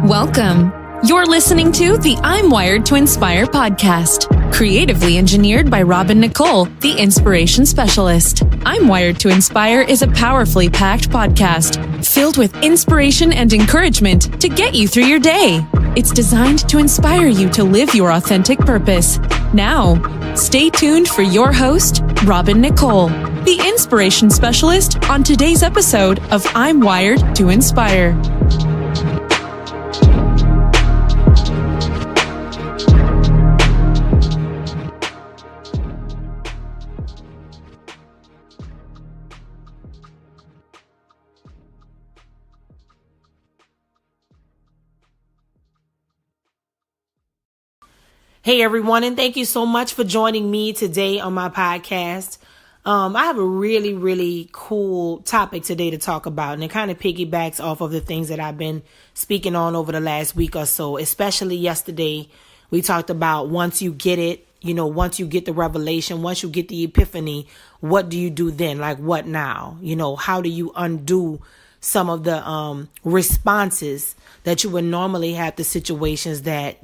Welcome. You're listening to the I'm Wired to Inspire podcast, creatively engineered by Nicole, the inspiration specialist. I'm Wired to Inspire is a powerfully packed podcast filled with inspiration and encouragement to get you through your day. It's designed to inspire you to live your authentic purpose. Now, stay tuned for your host, Nicole, the inspiration specialist, on today's episode of I'm Wired to Inspire. Hey everyone, and thank you so much for joining me today on my podcast. I have a really cool topic today to talk about, and it kind of piggybacks off of the things that I've been speaking on over the last week or so. Especially yesterday, we talked about once you get it, once you get the revelation, once you get the epiphany, what do you do then? Like, what now? How do you undo some of the responses that you would normally have to situations that,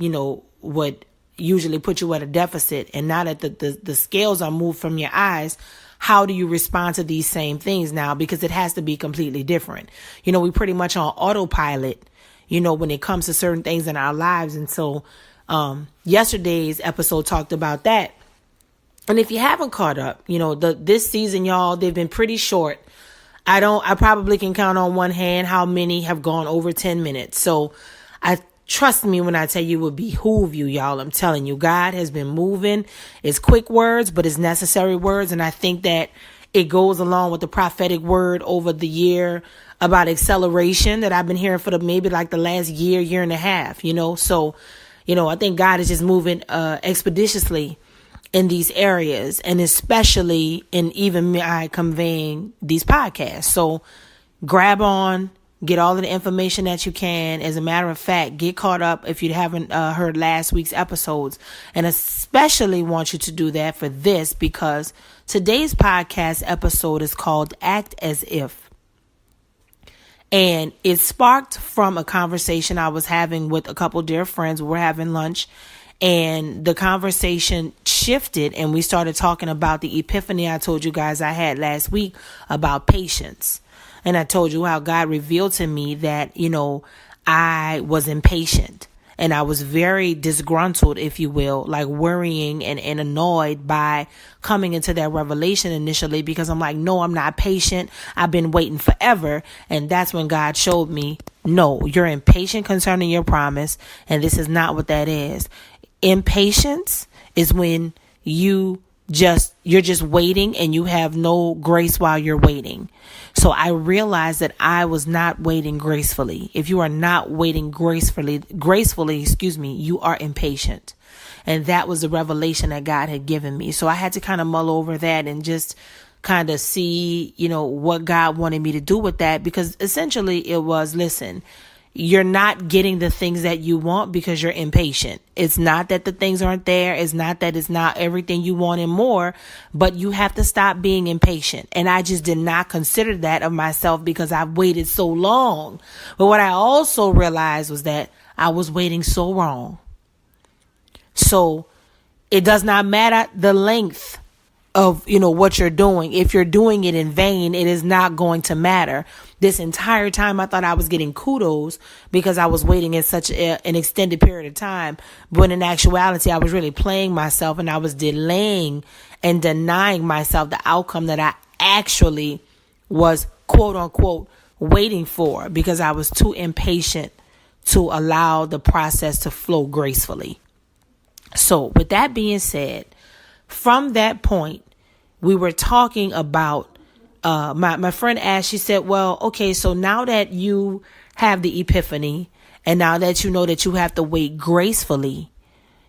would usually put you at a deficit? And now that the scales are moved from your eyes, how do you respond to these same things now? Because it has to be completely different. We pretty much on autopilot, when it comes to certain things in our lives. And so yesterday's episode talked about that. And if you haven't caught up, this season, y'all, they've been pretty short. I probably can count on one hand how many have gone over 10 minutes. So trust me when I tell you, it would behoove you, y'all. I'm telling you, God has been moving. It's quick words, but it's necessary words. And I think that it goes along with the prophetic word over the year about acceleration that I've been hearing for maybe like the last year and a half, So, I think God is just moving expeditiously in these areas, and especially in even me conveying these podcasts. So grab on. Get all of the information that you can. As a matter of fact, get caught up if you haven't heard last week's episodes. And especially want you to do that for this, because today's podcast episode is called Act As If. And it sparked from a conversation I was having with a couple dear friends. We were having lunch, and the conversation shifted, and we started talking about the epiphany I told you guys I had last week about patience. And I told you how God revealed to me that, I was impatient, and I was very disgruntled, if you will, like worrying and annoyed by coming into that revelation initially, because I'm like, no, I'm not patient. I've been waiting forever. And that's when God showed me, no, you're impatient concerning your promise. And this is not what that is. Impatience is when you're just waiting and you have no grace while you're waiting. So I realized that I was not waiting gracefully. If you are not waiting gracefully, you are impatient. And that was the revelation that God had given me. So I had to kind of mull over that and just kind of see, what God wanted me to do with that, because essentially it was, listen, you're not getting the things that you want because you're impatient. It's not that the things aren't there. It's not that it's not everything you want and more, but you have to stop being impatient. And I just did not consider that of myself because I've waited so long. But what I also realized was that I was waiting so wrong. So it does not matter the length of, what you're doing. If you're doing it in vain, it is not going to matter. This entire time, I thought I was getting kudos because I was waiting in such an extended period of time. But in actuality, I was really playing myself, and I was delaying and denying myself the outcome that I actually was, quote unquote, waiting for, because I was too impatient to allow the process to flow gracefully. So with that being said, from that point, we were talking about, my friend asked, she said, well, okay, so now that you have the epiphany, and now that you know that you have to wait gracefully,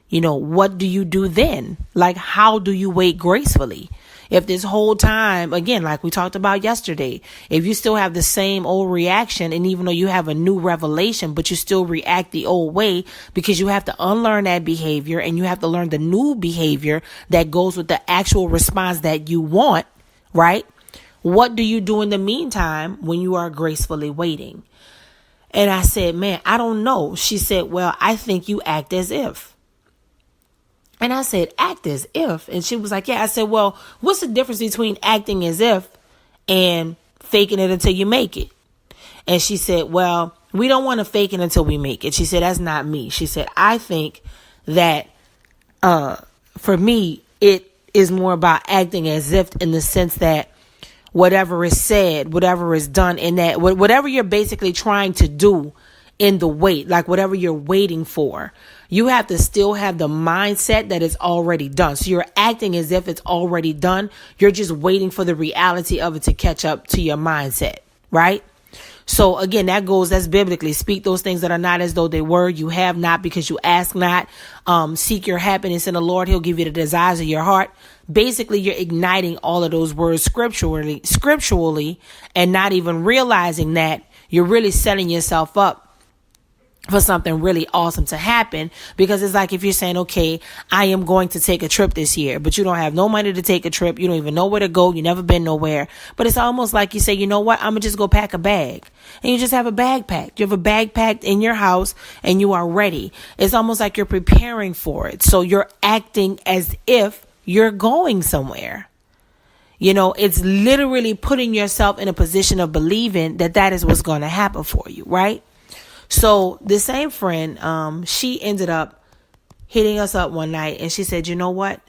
what do you do then? Like, how do you wait gracefully? If this whole time, again, like we talked about yesterday, if you still have the same old reaction, and even though you have a new revelation, but you still react the old way, because you have to unlearn that behavior and you have to learn the new behavior that goes with the actual response that you want, right? What do you do in the meantime when you are gracefully waiting? And I said, man, I don't know. She said, well, I think you act as if. And I said, act as if? And she was like, yeah. I said, well, what's the difference between acting as if and faking it until you make it? And she said, well, we don't want to fake it until we make it. She said, that's not me. She said, I think that for me, it is more about acting as if, in the sense that whatever is said, whatever is done, in that whatever you're basically trying to do in the wait, like whatever you're waiting for, you have to still have the mindset that it's already done. So you're acting as if it's already done. You're just waiting for the reality of it to catch up to your mindset, right? So again, that's biblically. Speak those things that are not as though they were. You have not because you ask not. Seek your happiness in the Lord. He'll give you the desires of your heart. Basically, you're igniting all of those words scripturally, and not even realizing that you're really setting yourself up for something really awesome to happen. Because it's like if you're saying, okay, I am going to take a trip this year, but you don't have no money to take a trip. You don't even know where to go. You never been nowhere. But it's almost like you say, you know what? I'm going to just go pack a bag. And you just have a bag packed. You have a bag packed in your house and you are ready. It's almost like you're preparing for it. So you're acting as if you're going somewhere. You know, it's literally putting yourself in a position of believing that is what's going to happen for you, right? So the same friend, she ended up hitting us up one night and she said, you know what?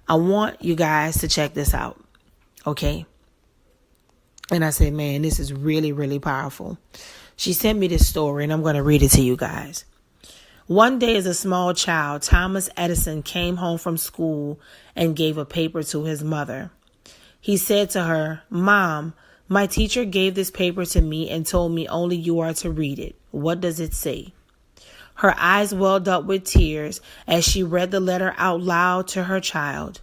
I want you guys to check this out. Okay. And I said, man, this is really, really powerful. She sent me this story and I'm going to read it to you guys. One day as a small child, Thomas Edison came home from school and gave a paper to his mother. He said to her, Mom, my teacher gave this paper to me and told me only you are to read it. What does it say? Her eyes welled up with tears as she read the letter out loud to her child.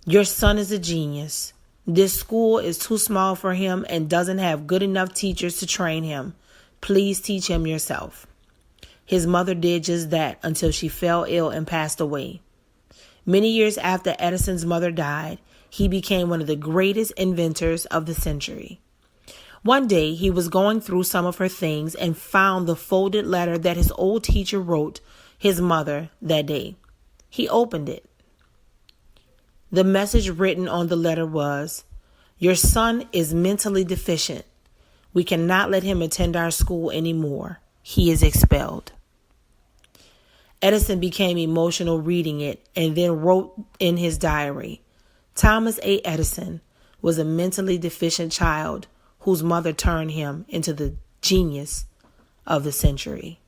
Your son is a genius. This school is too small for him and doesn't have good enough teachers to train him. Please teach him yourself. His mother did just that until she fell ill and passed away. Many years after Edison's mother died, he became one of the greatest inventors of the century. One day, he was going through some of her things and found the folded letter that his old teacher wrote his mother that day. He opened it. The message written on the letter was, your son is mentally deficient. We cannot let him attend our school anymore. He is expelled. Edison became emotional reading it and then wrote in his diary, Thomas A. Edison was a mentally deficient child whose mother turned him into the genius of the century.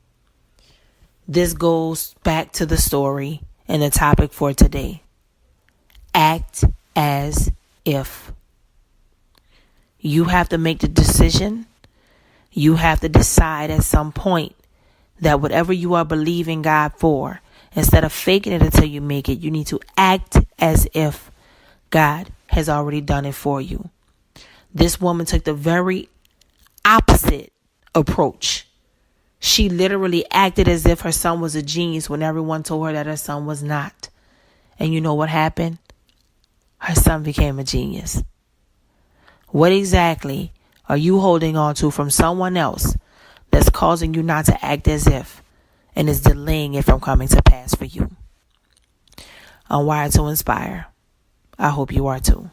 This goes back to the story and the topic for today. Act as if. You have to make the decision. You have to decide at some point that whatever you are believing God for, instead of faking it until you make it, you need to act as if God has already done it for you. This woman took the very opposite approach. She literally acted as if her son was a genius when everyone told her that her son was not. And you know what happened? Her son became a genius. What exactly are you holding on to from someone else that's causing you not to act as if and is delaying it from coming to pass for you? I'm wired to inspire. I hope you are too.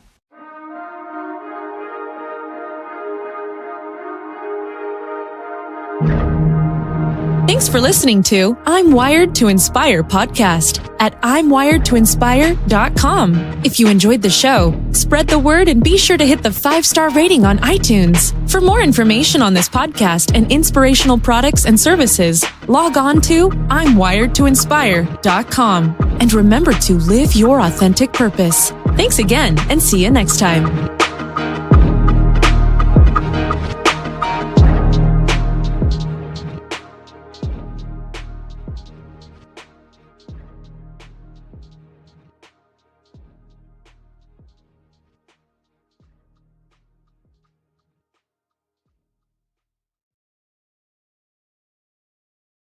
Thanks for listening to I'm Wired to Inspire podcast at I'mWiredToInspire.com. If you enjoyed the show, spread the word and be sure to hit the 5-star rating on iTunes. For more information on this podcast and inspirational products and services, log on to I'mWiredToInspire.com. And remember to live your authentic purpose. Thanks again and see you next time.